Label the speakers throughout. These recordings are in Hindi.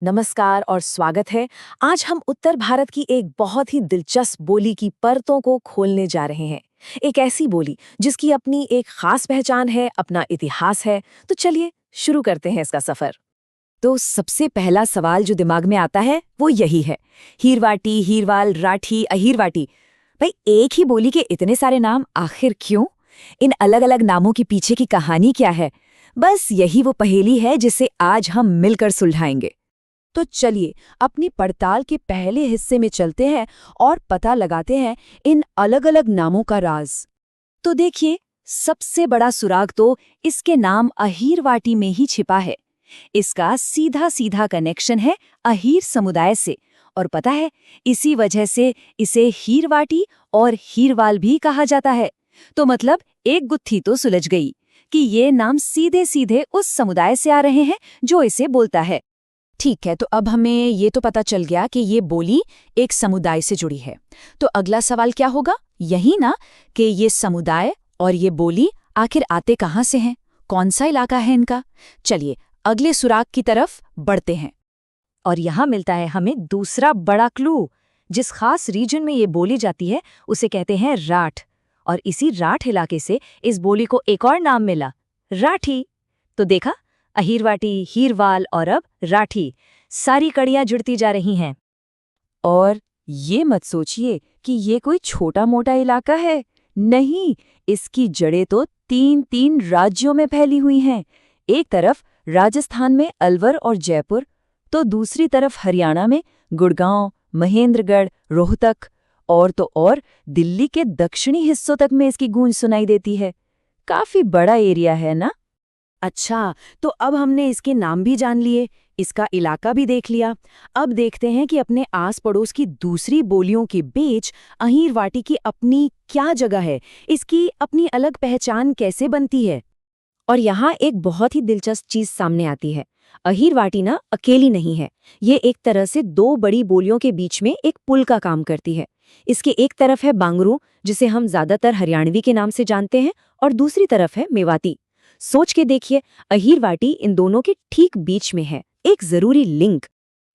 Speaker 1: नमस्कार और स्वागत है। आज हम उत्तर भारत की एक बहुत ही दिलचस्प बोली की परतों को खोलने जा रहे हैं। एक ऐसी बोली जिसकी अपनी एक खास पहचान है, अपना इतिहास है। तो चलिए शुरू करते हैं इसका सफर।
Speaker 2: तो सबसे पहला सवाल जो दिमाग में आता है वो यही है। हीरवाटी, हीरवाल, राठी, अहीरवाटी। भाई एक ही बोली के इतने सारे नाम आखिर क्यों? इन अलग अलग नामों के पीछे की कहानी क्या है? बस यही वो पहेली है जिसे आज हम मिलकर सुलझाएंगे। तो चलिए अपनी पड़ताल के पहले हिस्से में चलते हैं और पता लगाते हैं इन अलग अलग नामों का राज। तो देखिए, सबसे बड़ा सुराग तो इसके नाम अहीरवाटी में ही छिपा है। इसका सीधा सीधा कनेक्शन है अहीर समुदाय से, और पता है इसी वजह से इसे हीरवाटी और हीरवाल भी कहा जाता है। तो मतलब एक गुत्थी तो सुलझ गई कि ये नाम सीधे सीधे उस समुदाय से आ रहे हैं जो इसे बोलता है। ठीक है, तो अब हमें ये तो पता चल गया कि ये बोली एक समुदाय से जुड़ी है। तो अगला सवाल क्या होगा? यही ना कि ये समुदाय और ये बोली आखिर आते कहाँ से हैं? कौन सा इलाका है इनका? चलिए अगले सुराग की तरफ बढ़ते हैं।
Speaker 1: और यहाँ मिलता है हमें दूसरा बड़ा क्लू। जिस खास रीजन में ये बोली जाती है उसे कहते हैं राठ, और इसी राठ इलाके से इस बोली को एक और नाम मिला, राठी। तो देखा, अहीरवाटी, हीरवाल और अब राठी, सारी कड़ियां जुड़ती जा रही हैं।
Speaker 2: और ये मत सोचिए कि ये कोई छोटा मोटा इलाका है। नहीं, इसकी जड़ें तो तीन तीन राज्यों में फैली हुई हैं। एक तरफ राजस्थान में अलवर और जयपुर, तो दूसरी तरफ हरियाणा में गुड़गांव, महेंद्रगढ़, रोहतक, और तो और दिल्ली के दक्षिणी हिस्सों तक में इसकी गूंज सुनाई देती है। काफी बड़ा एरिया है ना?
Speaker 1: अच्छा, तो अब हमने इसके नाम भी जान लिए, इसका इलाका भी देख लिया। अब देखते हैं कि अपने आस पड़ोस की दूसरी बोलियों के बीच अहीरवाटी की अपनी क्या जगह है, इसकी अपनी अलग पहचान कैसे बनती है। और यहाँ एक बहुत ही दिलचस्प चीज सामने आती है। अहीरवाटी ना अकेली नहीं है, ये एक तरह से दो बड़ी बोलियों के बीच में एक पुल का काम करती है। इसके एक तरफ है बांगरू, जिसे हम ज्यादातर हरियाणवी के नाम से जानते हैं, और दूसरी तरफ है मेवाती। सोच के देखिए, अहीरवाटी इन दोनों के ठीक बीच में है, एक जरूरी लिंक।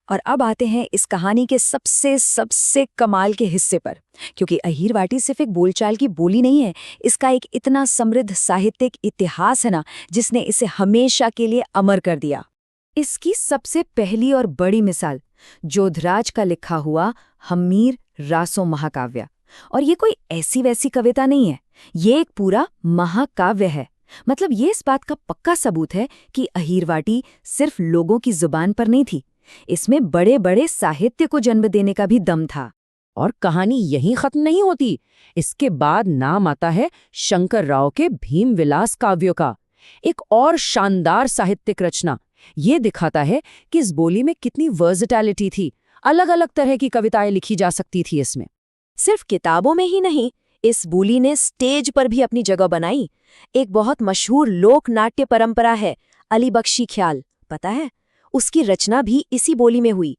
Speaker 2: और अब आते हैं इस कहानी के सबसे सबसे कमाल के हिस्से पर, क्योंकि अहीरवाटी सिर्फ एक बोलचाल की बोली नहीं है, इसका एक इतना समृद्ध साहित्यिक इतिहास है ना, जिसने इसे हमेशा के लिए अमर कर दिया। इसकी सबसे पहली और बड़ी मिसाल जोधराज का लिखा हुआ हम्मीर रासो महाकाव्य। और ये कोई ऐसी वैसी कविता नहीं है, ये एक पूरा महाकाव्य है। मतलब ये इस बात का पक्का सबूत है कि अहीरवाटी सिर्फ लोगों की जुबान पर नहीं थी, इसमें बड़े बड़े साहित्य को जन्म देने का भी दम था।
Speaker 3: और कहानी यहीं खत्म नहीं होती। इसके बाद नाम आता है शंकर राव के भीम विलास काव्यों का, एक और शानदार साहित्यिक रचना। ये दिखाता है कि इस बोली में कितनी वर्सेटैलिटी थी, अलग अलग तरह की कविताएं लिखी जा सकती थी इसमें।
Speaker 1: सिर्फ किताबों में ही नहीं, इस बोली ने स्टेज पर भी अपनी जगह बनाई। एक बहुत मशहूर लोक नाट्य परंपरा है, अली बख्शी ख्याल, पता है? उसकी रचना भी इसी बोली में हुई।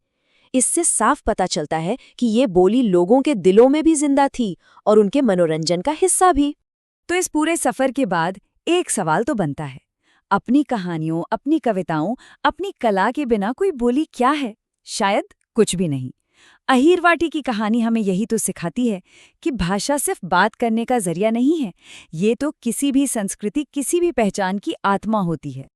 Speaker 1: इससे साफ पता चलता है कि ये बोली लोगों के दिलों में भी जिंदा थी और उनके मनोरंजन का हिस्सा भी।
Speaker 2: तो इस पूरे सफर के बाद एक सवाल तो बनता है, अपनी कहानियों, अपनी कविताओं, अपनी कला के बिना कोई बोली क्या है? शायद कुछ भी नहीं। अहीरवाटी की कहानी हमें यही तो सिखाती है कि भाषा सिर्फ बात करने का जरिया नहीं है, ये तो किसी भी संस्कृति, किसी भी पहचान की आत्मा होती है।